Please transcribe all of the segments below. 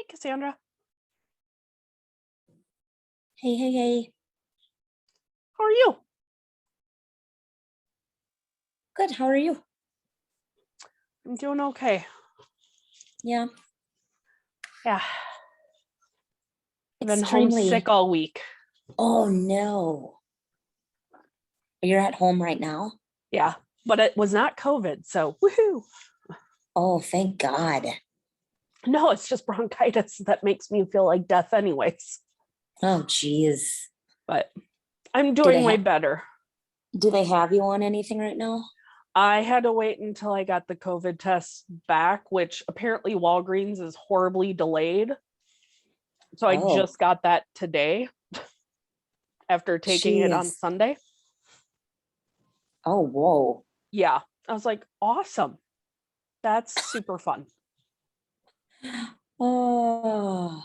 Cassandra. Hey. How are you? Good. How are you? I'm doing okay. Yeah, Yeah, I've been extremely. homesick all week. Oh no. You're at home right now? Yeah, but it was not COVID, so woohoo. Oh, thank God. No, it's just bronchitis that makes me feel like death anyways. Oh, geez. But I'm Do they doing way better. do they have you on anything right now? I had to wait until I got the COVID test back, which apparently Walgreens is horribly delayed. So I Oh, just got that today after taking it on jeez. Sunday. Oh, whoa. Yeah, I was like, awesome. That's super fun. Oh,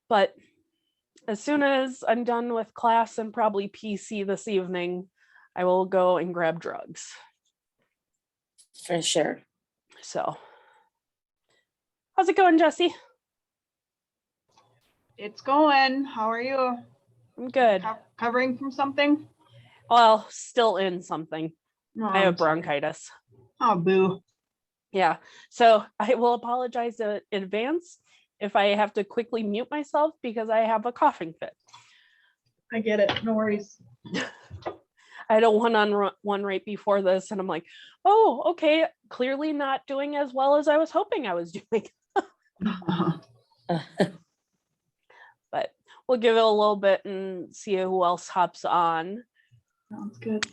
But as soon as I'm done with class and probably PC this evening, I will go and grab drugs. for sure. So, how's it going, Jesse? It's going. How are you? I'm good. Recovering from something? Well, still in something. Oh, I have I'm sorry. bronchitis. Oh, boo. Yeah. So, I will apologize in advance if I have to quickly mute myself because I have a coughing fit. I get it. No worries. I had a one-on-one right before this, and I'm like, oh, okay, clearly not doing as well as I was hoping I was doing. But we'll give it a little bit and see who else hops on. Sounds good.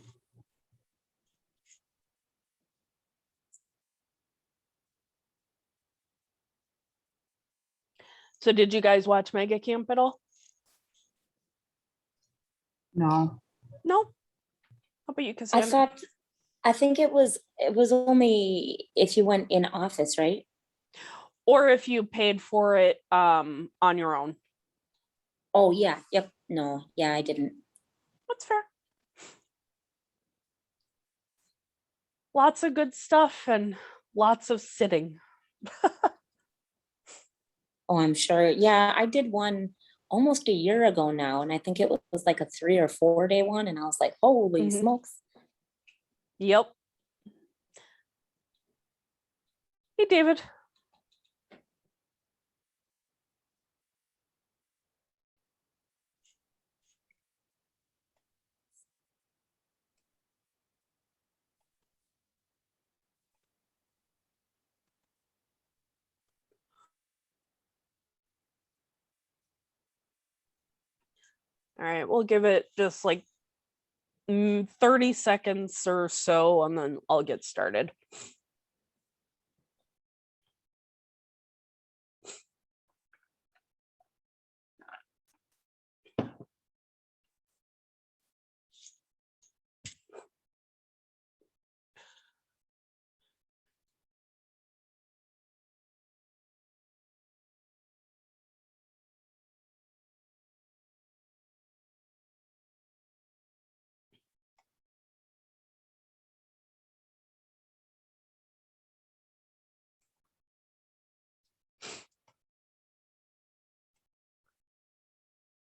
So did you guys watch Mega Camp at all? No. No. How about you, I Cassandra? think it was only if you went in office, right? Or if you paid for it on your own. Oh, yeah. Yep. No. Yeah, I didn't. That's fair. Lots of good stuff and lots of sitting. Oh, I'm sure. Yeah, I did one almost a year ago now, and I think it was like a 3 or 4 day one, and I was like, holy Mhm. smokes. Yep. Hey, David. All right, we'll give it just like 30 seconds or so, and then I'll get started.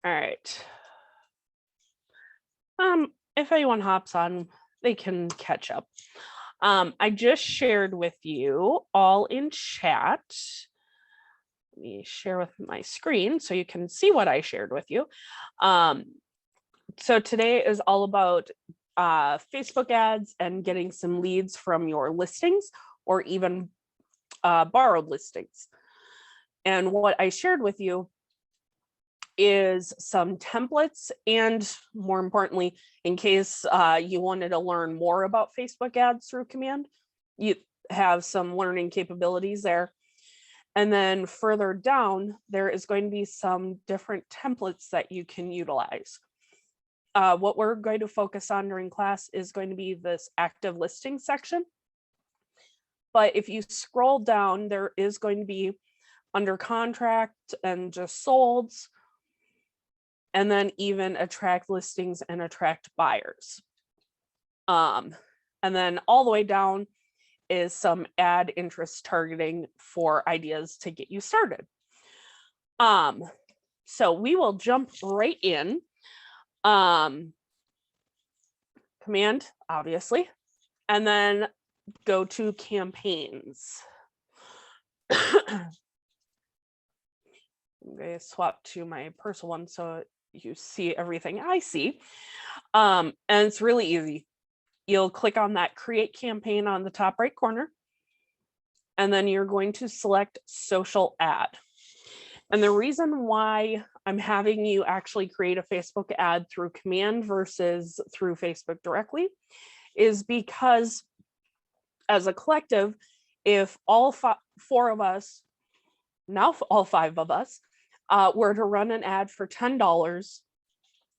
All right. If anyone hops on, they can catch up. I just shared with you all in chat. Let me share with my screen so you can see what I shared with you. So today is all about Facebook ads and getting some leads from your listings or even borrowed listings. And what I shared with you is some templates, and more importantly, in case you wanted to learn more about Facebook ads through Command, you have some learning capabilities there. And then further down, there is going to be some different templates that you can utilize. What we're going to focus on during class is going to be this active listing section. But if you scroll down, there is going to be under contract and just solds, and then even attract listings and attract buyers. And then all the way down is some ad interest targeting for ideas to get you started. So we will jump right in. Command, obviously, and then go to campaigns. I'm going to swap to my personal one so you see everything I see. And it's really easy. You'll click on that create campaign on the top right corner, and then you're going to select social ad. And the reason why I'm having you actually create a Facebook ad through command versus through Facebook directly is because as a collective, if all four of us, now all five of us, were to run an ad for $10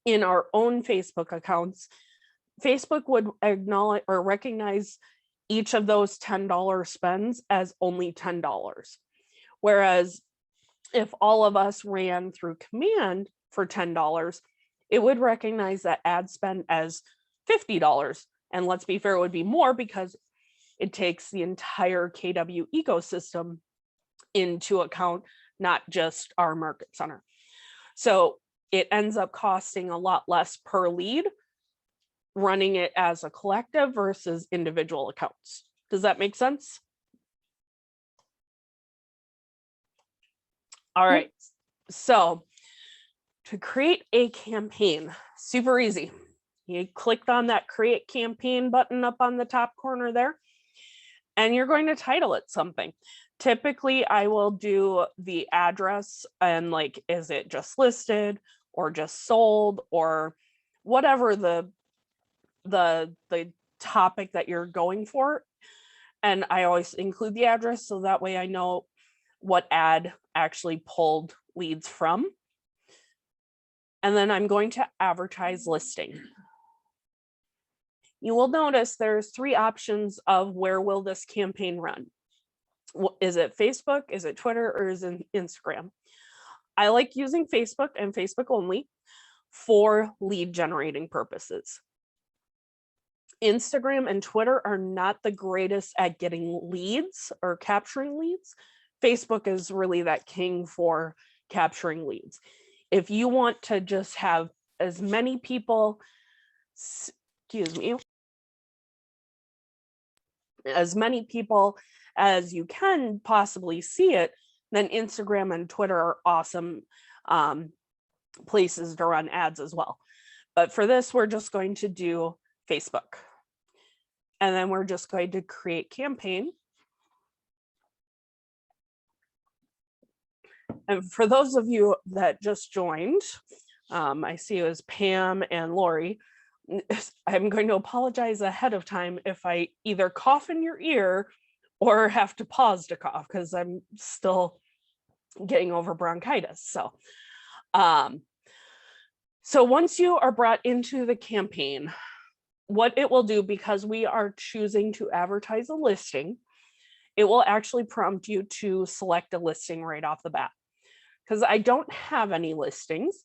in our own Facebook accounts, Facebook would acknowledge or recognize each of those $10 spends as only $10. Whereas if all of us ran through command for $10, it would recognize that ad spend as $50. And let's be fair, it would be more because it takes the entire KW ecosystem into account, not just our market center. So it ends up costing a lot less per lead running it as a collective versus individual accounts. Does that make sense? All right, so to create a campaign, super easy. You clicked on that create campaign button up on the top corner there, and you're going to title it something. Typically, I will do the address and like, is it just listed or just sold or whatever the topic that you're going for. And I always include the address so that way I know what ad actually pulled leads from. And then I'm going to advertise listing. You will notice there's 3 options of where will this campaign run. Is it Facebook, is it Twitter, or is it Instagram? I like using Facebook and Facebook only for lead generating purposes. Instagram and Twitter are not the greatest at getting leads or capturing leads. Facebook is really that king for capturing leads. If you want to just have as many people, as many people as you can possibly see it, then Instagram and Twitter are awesome places to run ads as well. But for this, we're just going to do Facebook. And then we're just going to create campaign. And for those of you that just joined, I see it was Pam and Lori. I'm going to apologize ahead of time if I either cough in your ear or have to pause to cough because I'm still getting over bronchitis. So once you are brought into the campaign, what it will do, because we are choosing to advertise a listing, it will actually prompt you to select a listing right off the bat. Because I don't have any listings,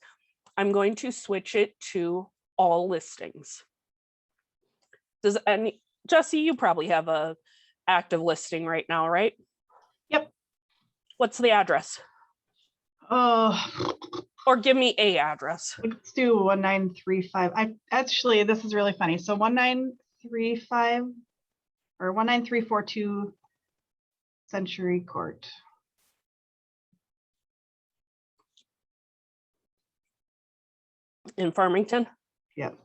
I'm going to switch it to all listings. Jesse, you probably have a active listing right now, right? Yep. What's the address? Or give me a address. Let's do 1935. This is really funny. So 1935 or 19342 Century Court. In Farmington? Yep.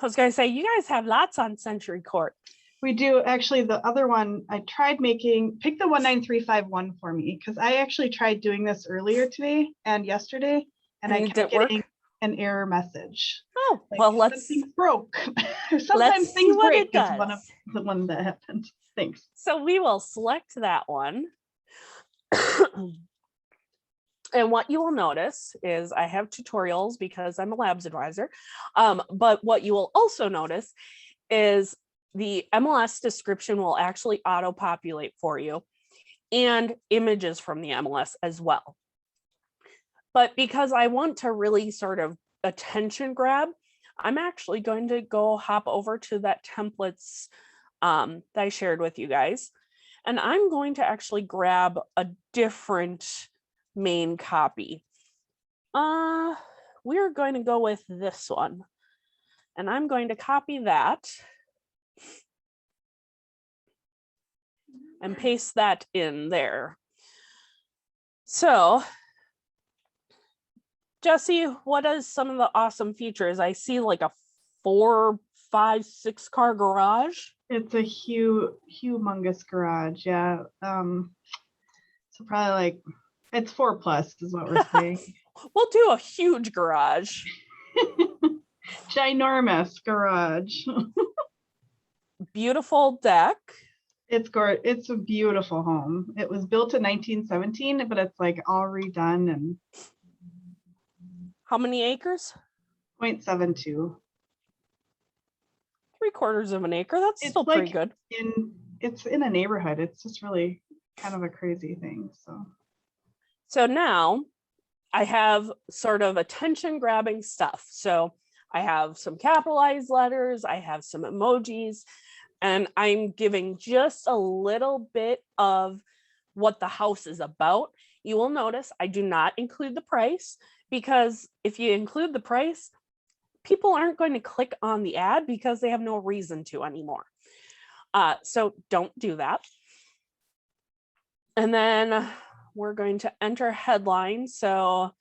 I was going to say, you guys have lots on Century Court. We do. Actually, the other one, I tried pick the 19351 for me, because I actually tried doing this earlier today and yesterday, and I kept getting an error message. Oh, like, well, something broke. Sometimes things break. It's one of the ones that happened. Thanks. So we will select that one. And what you will notice is I have tutorials because I'm a labs advisor. But what you will also notice is the MLS description will actually auto-populate for you and images from the MLS as well. But because I want to really sort of attention grab, I'm actually going to go hop over to that templates that I shared with you guys. And I'm going to actually grab a different main copy. We're going to go with this one. And I'm going to copy that and paste that in there. So, Jesse, what is some of the awesome features? I see like a 4, 5, 6 car garage. It's a humongous garage. Yeah. So probably like it's 4+ is what we're saying. We'll do a huge garage. Ginormous garage. Beautiful deck. It's a beautiful home. It was built in 1917, but it's like all redone and How many acres? 0.72. 3/4 of an acre. That's It's still like pretty good. It's in a neighborhood. It's just really kind of a crazy thing. So now I have sort of attention grabbing stuff. So I have some capitalized letters, I have some emojis, and I'm giving just a little bit of what the house is about. You will notice I do not include the price, because if you include the price, people aren't going to click on the ad because they have no reason to anymore. So don't do that. And then we're going to enter headline. So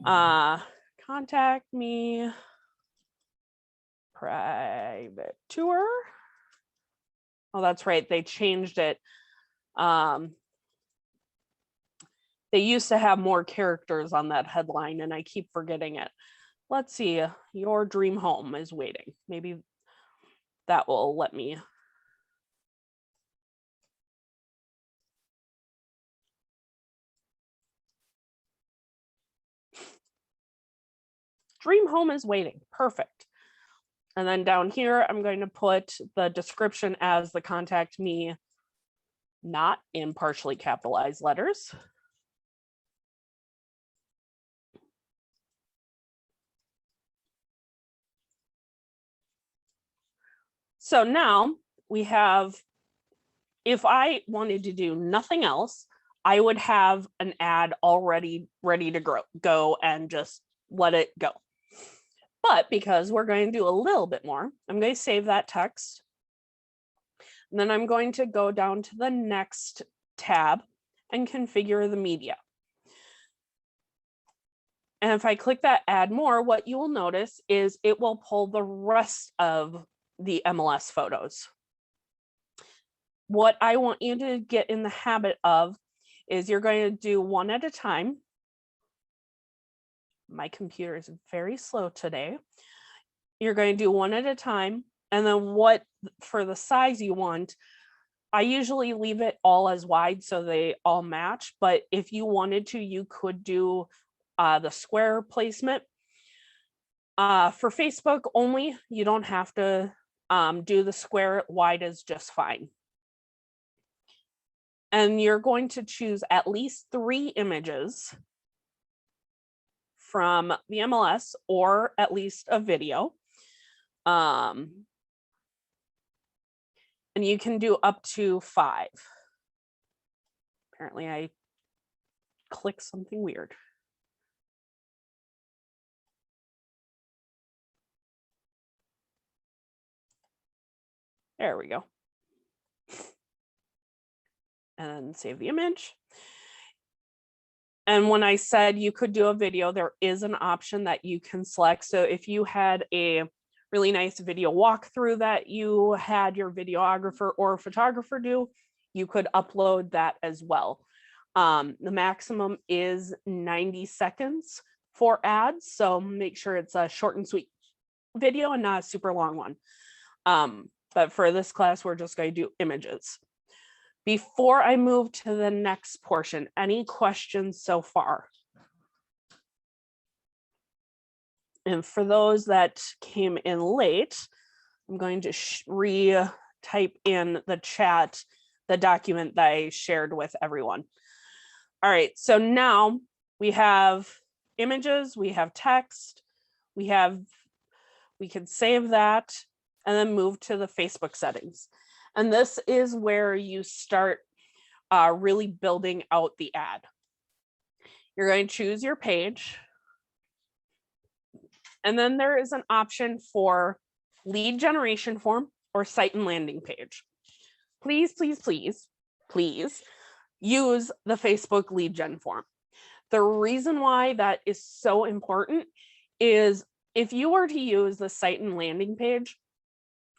contact me, private tour. Oh, that's right. They changed it. They used to have more characters on that headline and I keep forgetting it. Let's see. Your dream home is waiting. Maybe that will let me. Dream home is waiting. Perfect. And then down here, I'm going to put the description as the contact me, not in partially capitalized letters. So now we have, if I wanted to do nothing else, I would have an ad already ready to go and just let it go. But because we're going to do a little bit more, I'm going to save that text. And then I'm going to go down to the next tab and configure the media. And if I click that add more, what you will notice is it will pull the rest of the MLS photos. What I want you to get in the habit of is you're going to do one at a time. My computer is very slow today. You're going to do one at a time. And then what for the size you want, I usually leave it all as wide so they all match. But if you wanted to, you could do the square placement. For Facebook only, you don't have to do the square. Wide is just fine. And you're going to choose at least 3 images from the MLS or at least a video. And you can do up to 5. Apparently I clicked something weird. There we go. And then save the image. And when I said you could do a video, there is an option that you can select. So if you had a really nice video walkthrough that you had your videographer or photographer do, you could upload that as well. The maximum is 90 seconds for ads. So make sure it's a short and sweet video and not a super long one. But for this class, we're just going to do images. Before I move to the next portion, any questions so far? And for those that came in late, I'm going to re-type in the chat the document that I shared with everyone. All right, so now we have images, we have text, we can save that and then move to the Facebook settings. And this is where you start really building out the ad. You're going to choose your page. And then there is an option for lead generation form or site and landing page. Please, please, please, please use the Facebook lead gen form. The reason why that is so important is if you were to use the site and landing page,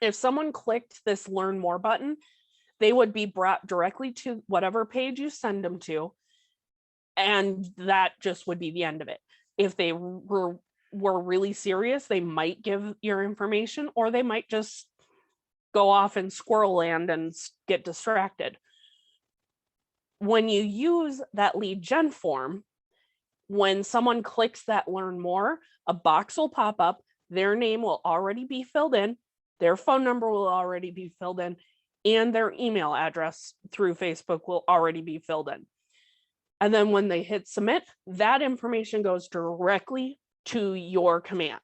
if someone clicked this learn more button, they would be brought directly to whatever page you send them to. And that just would be the end of it. If they were really serious, they might give your information, or they might just go off in squirrel land and get distracted. When you use that lead gen form, when someone clicks that learn more, a box will pop up, their name will already be filled in, their phone number will already be filled in, and their email address through Facebook will already be filled in. And then when they hit submit, that information goes directly to your command.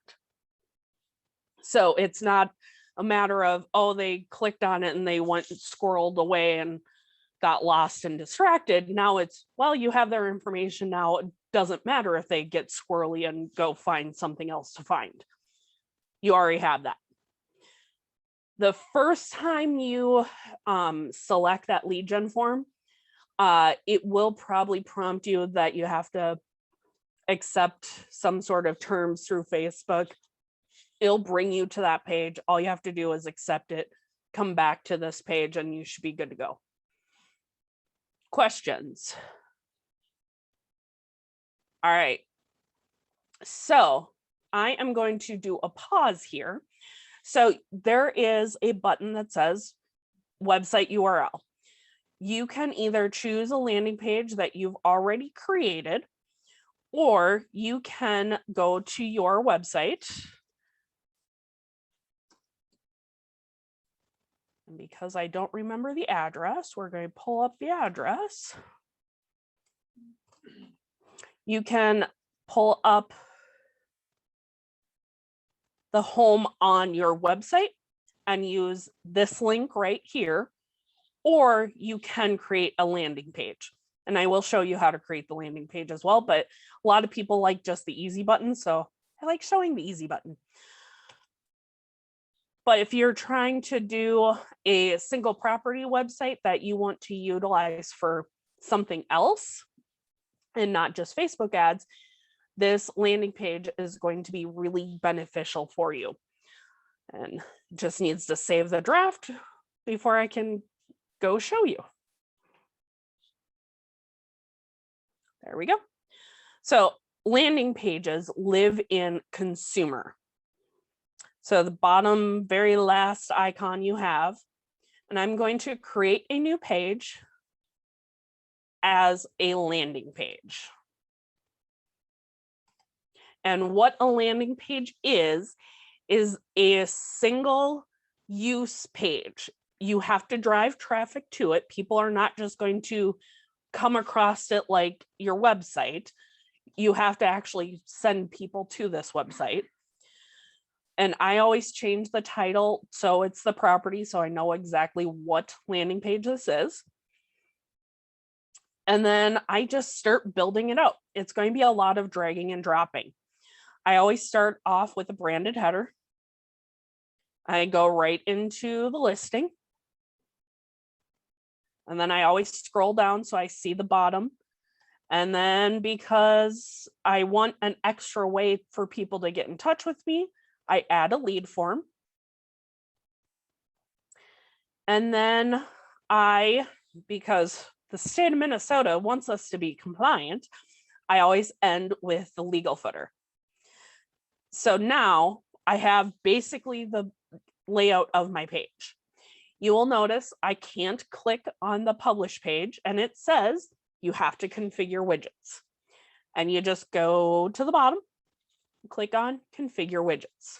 So it's not a matter of, oh, they clicked on it and they went and squirreled away and got lost and distracted. Now it's, well, you have their information now. It doesn't matter if they get squirrely and go find something else to find. You already have that. The first time you select that lead gen form, it will probably prompt you that you have to accept some sort of terms through Facebook. It'll bring you to that page. All you have to do is accept it, come back to this page, and you should be good to go. Questions? All right. So I am going to do a pause here. So there is a button that says website URL. You can either choose a landing page that you've already created, or you can go to your website. And because I don't remember the address, we're going to pull up the address. You can pull up the home on your website and use this link right here, or you can create a landing page. And I will show you how to create the landing page as well, but a lot of people like just the easy button, so I like showing the easy button. But if you're trying to do a single property website that you want to utilize for something else and not just Facebook ads, this landing page is going to be really beneficial for you. And just needs to save the draft before I can go show you. There we go. So landing pages live in consumer. So the bottom very last icon you have, and I'm going to create a new page as a landing page. And what a landing page is a single use page. You have to drive traffic to it. People are not just going to come across it like your website. You have to actually send people to this website. And I always change the title so it's the property, so I know exactly what landing page this is. And then I just start building it out. It's going to be a lot of dragging and dropping. I always start off with a branded header. I go right into the listing. And then I always scroll down so I see the bottom. And then because I want an extra way for people to get in touch with me, I add a lead form. And then because the state of Minnesota wants us to be compliant, I always end with the legal footer. So now I have basically the layout of my page. You will notice I can't click on the publish page, and it says you have to configure widgets. And you just go to the bottom, click on configure widgets.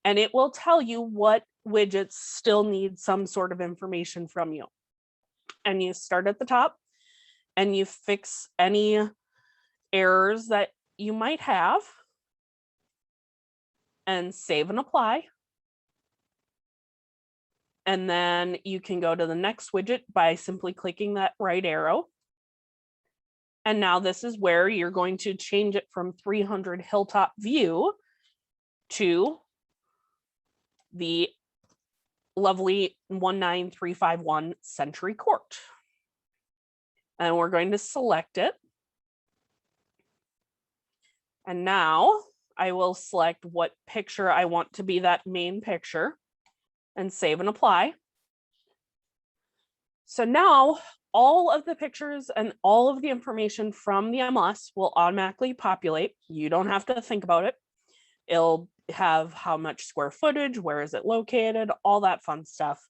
And it will tell you what widgets still need some sort of information from you. And you start at the top and you fix any errors that you might have and save and apply. And then you can go to the next widget by simply clicking that right arrow. And now this is where you're going to change it from 300 Hilltop View to the lovely 19351 Century Court. And we're going to select it. And now I will select what picture I want to be that main picture and save and apply. So now all of the pictures and all of the information from the MLS will automatically populate. You don't have to think about it. It'll have how much square footage, where is it located, all that fun stuff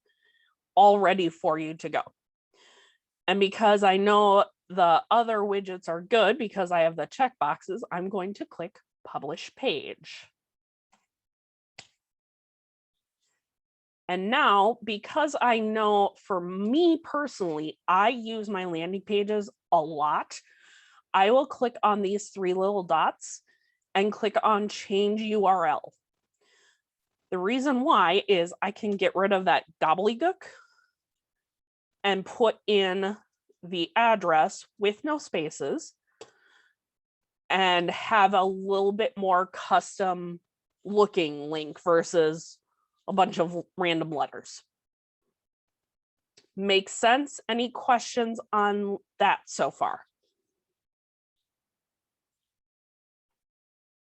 all ready for you to go. And because I know the other widgets are good because I have the check boxes, I'm going to click Publish Page. And now, because I know for me personally, I use my landing pages a lot, I will click on these three little dots and click on Change URL. The reason why is I can get rid of that gobbledygook and put in the address with no spaces and have a little bit more custom looking link versus a bunch of random letters. Makes sense? Any questions on that so far?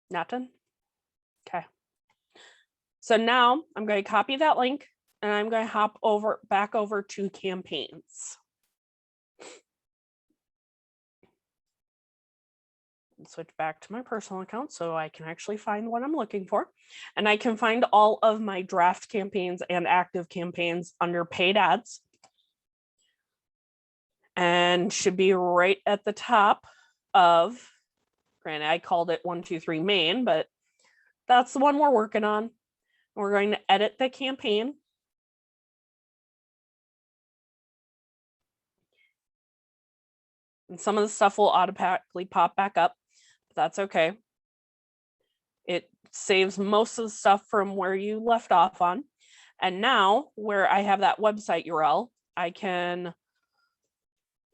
Nothing? Okay. So now I'm going to copy that link and I'm going to hop back over to campaigns. Switch back to my personal account so I can actually find what I'm looking for. And I can find all of my draft campaigns and active campaigns under paid ads. And should be right at the top of, granted, I called it 123 main, but that's the one we're working on. We're going to edit the campaign. And some of the stuff will automatically pop back up. That's okay. It saves most of the stuff from where you left off on. And now where I have that website URL, I can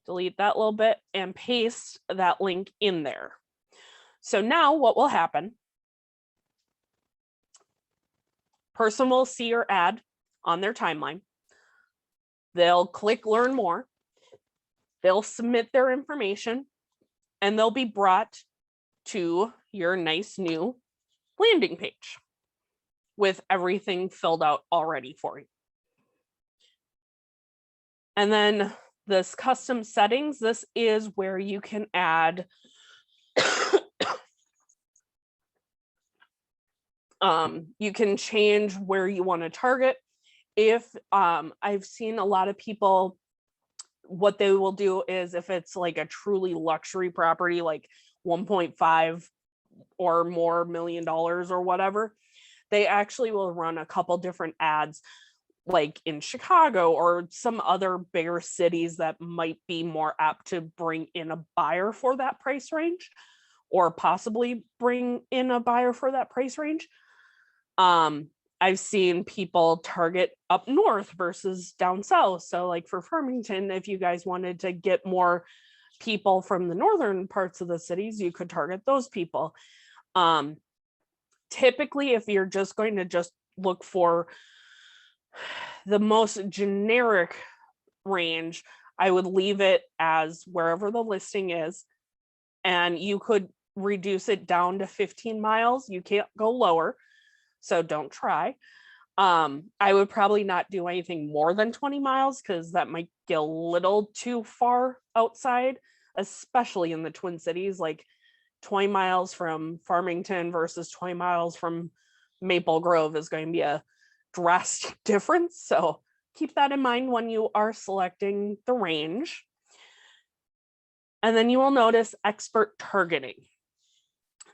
delete that little bit and paste that link in there. So now what will happen, person will see your ad on their timeline. They'll click learn more. They'll submit their information and they'll be brought to your nice new landing page with everything filled out already for you. And then this custom settings, this is where you can add you can change where you want to target. If I've seen a lot of people, what they will do is if it's like a truly luxury property, like 1.5 or more $1 million or whatever, they actually will run a couple different ads like in Chicago or some other bigger cities that might be more apt to bring in a buyer for that price range or possibly bring in a buyer for that price range. I've seen people target up north versus down south. So like for Farmington, if you guys wanted to get more people from the northern parts of the cities, you could target those people. Typically, if you're just going to just look for the most generic range, I would leave it as wherever the listing is, and you could reduce it down to 15 miles. You can't go lower, so don't try. I would probably not do anything more than 20 miles because that might get a little too far outside, especially in the Twin Cities. Like 20 miles from Farmington versus 20 miles from Maple Grove is going to be a drastic difference. So keep that in mind when you are selecting the range. And then you will notice expert targeting.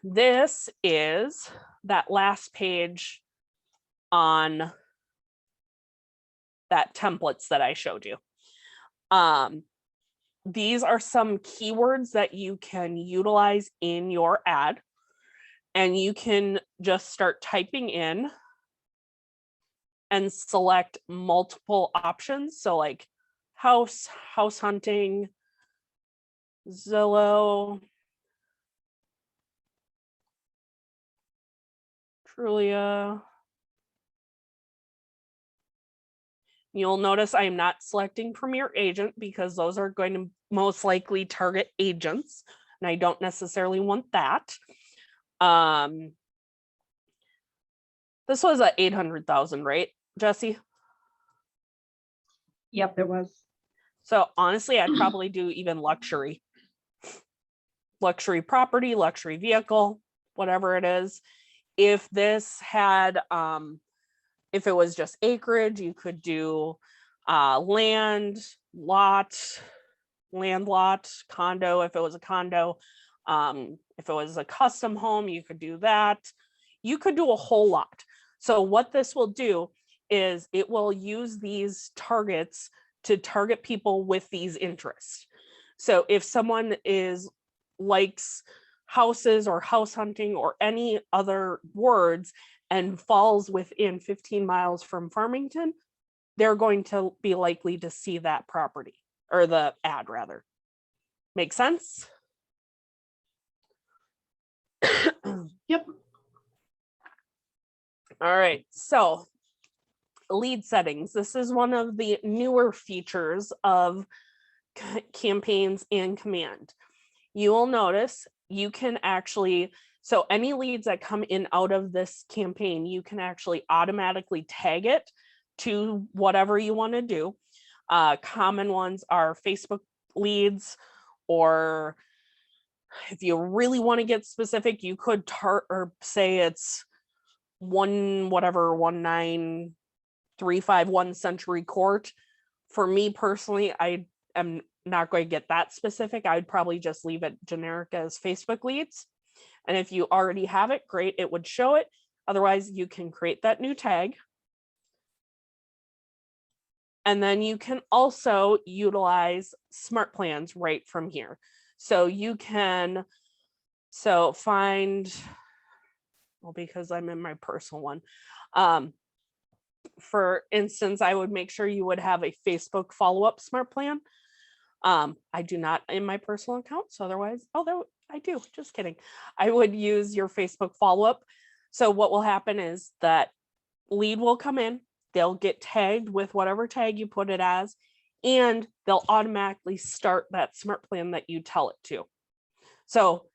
This is that last page on that templates that I showed you. These are some keywords that you can utilize in your ad, and you can just start typing in and select multiple options. So like house hunting, Zillow, Trulia. You'll notice I am not selecting Premier Agent because those are going to most likely target agents, and I don't necessarily want that. This was at 800,000, right, Jesse? Yep, it was. So honestly, I'd probably do even luxury property, luxury vehicle, whatever it is. If this had, if it was just acreage, you could do land lot, condo. If it was a condo, if it was a custom home, you could do that. You could do a whole lot. So what this will do is it will use these targets to target people with these interests. So if someone likes houses or house hunting or any other words and falls within 15 miles from Farmington, they're going to be likely to see that property or the ad rather. Make sense? Yep. All right, so lead settings. This is one of the newer features of campaigns and command. You will notice you can actually, so any leads that come in out of this campaign, you can actually automatically tag it to whatever you want to do. Common ones are Facebook leads, or if you really want to get specific, you could say it's 19351 Century Court. For me personally, I am not going to get that specific. I'd probably just leave it generic as Facebook leads. And if you already have it, great, it would show it. Otherwise, you can create that new tag. And then you can also utilize smart plans right from here. So you can, find, well, because I'm in my personal one. For instance, I would make sure you would have a Facebook follow-up smart plan. I do not in my personal account, so otherwise, although I do, just kidding. I would use your Facebook follow-up. So what will happen is that lead will come in, they'll get tagged with whatever tag you put it as, and they'll automatically start that smart plan that you tell it to. So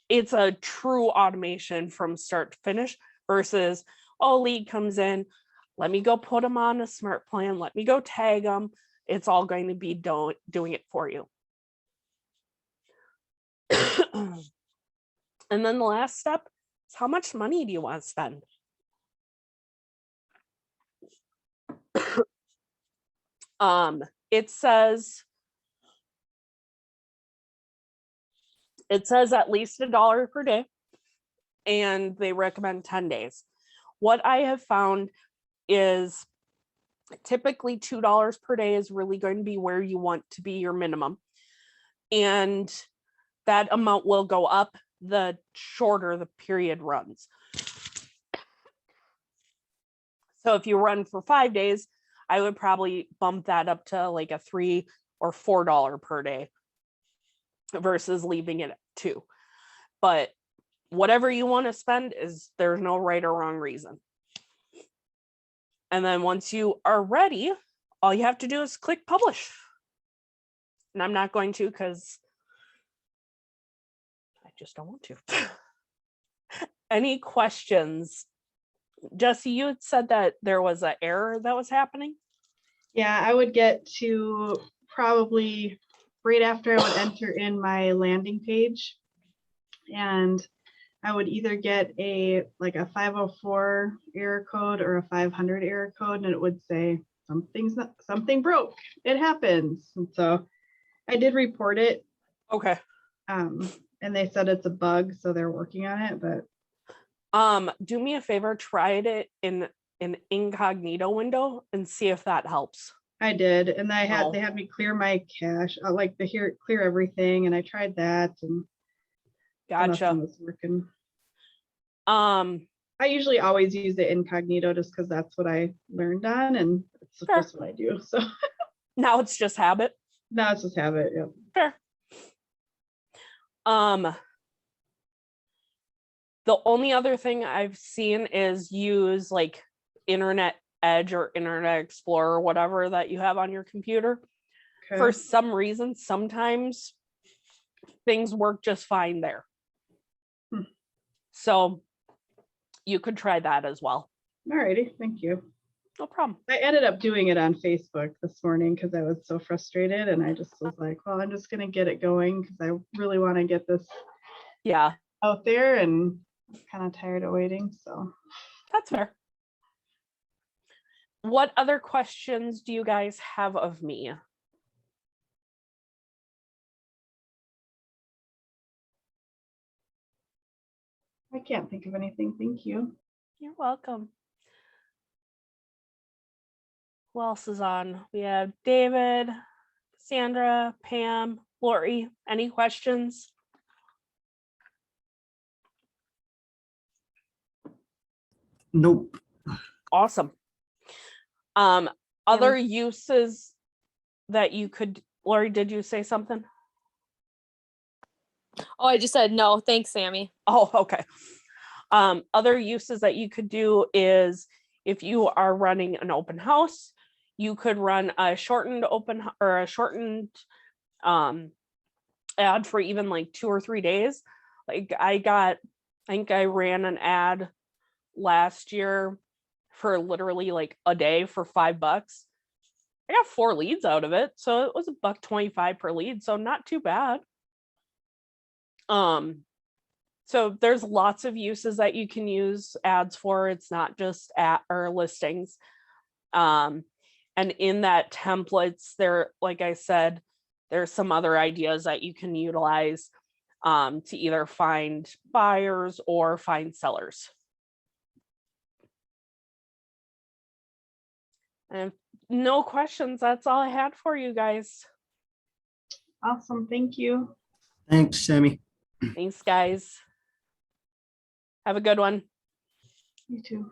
it's a true automation from start to finish versus, oh, lead comes in, let me go put them on a smart plan, let me go tag them. It's all going to be doing it for you. And then the last step is, how much money do you want to spend? It says at least $1 per day, and they recommend 10 days. What I have found is typically $2 per day is really going to be where you want to be your minimum. And that amount will go up the shorter the period runs. So if you run for 5 days, I would probably bump that up to like a $3 or $4 per day versus leaving it at $2. But whatever you want to spend, there's no right or wrong reason. And then once you are ready, all you have to do is click publish. And I'm not going to because I just don't want to. Any questions? Jesse, you had said that there was an error that was happening. Yeah, I would get to probably right after I would enter in my landing page, and I would either get a 504 error code or a 500 error code, and it would say something broke. It happens. And so I did report it. Okay. And they said it's a bug, so they're working on it. But do me a favor, try it in an incognito window and see if that helps. I did, and they had me clear my cache, clear everything, and I tried that, and gotcha. Was working. I usually always use the incognito just because that's what I learned on, and it's just what I do. So now it's just habit. Now it's just habit. Yep. Fair. The only other thing I've seen is use like Internet Edge or Internet Explorer or whatever that you have on your computer. For Okay. some reason, sometimes things work just fine there. Hmm. So you could try that as well. Alrighty, thank you. No problem. I ended up doing it on Facebook this morning because I was so frustrated, and I just was like, well, I'm just gonna get it going because I really want to get this Yeah, out there, and kind of tired of waiting. So that's fair. What other questions do you guys have of me? I can't think of anything. Thank you. You're welcome. Who else is on? We have David, Sandra, Pam, Lori. Any questions? Nope. Awesome. Other uses that you could, Lori, did you say something? Oh, I just said no. Thanks, Sammy. Oh, okay. Other uses that you could do is if you are running an open house, you could run a shortened or a shortened ad for even like 2 or 3 days. Like I think I ran an ad last year for literally like a day for $5. I got 4 leads out of it, so it was $1.25 per lead, so not too bad. So there's lots of uses that you can use ads for. It's not just at or listings. And in that templates there, like I said, there's some other ideas that you can utilize to either find buyers or find sellers. And no questions, that's all I had for you guys. Awesome. Thank you. Thanks, Sammy. Thanks, guys. Have a good one. You too.